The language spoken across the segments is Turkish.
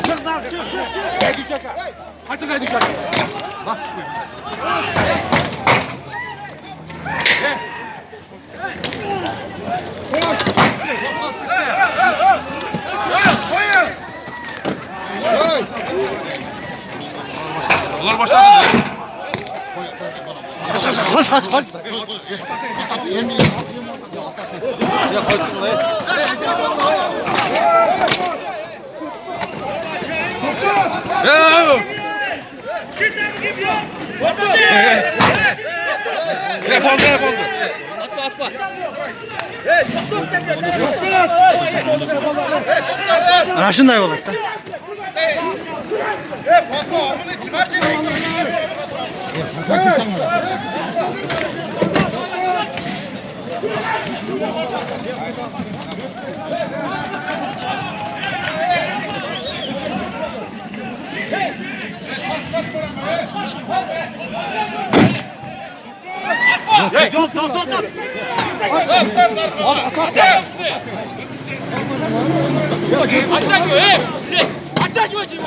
Çık lan çık. Gel düşecek ha. Hadi gel düşecek. Bak. Bunlar başladı. Kaç. Ya koydum lan. Yapalım. Atma. Anaşın da yol etti. Tut. Attacıyor şimdi.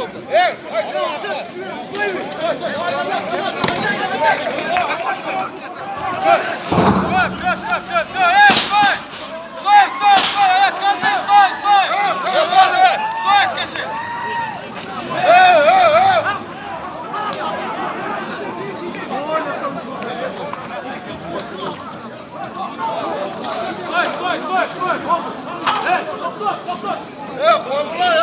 Kollar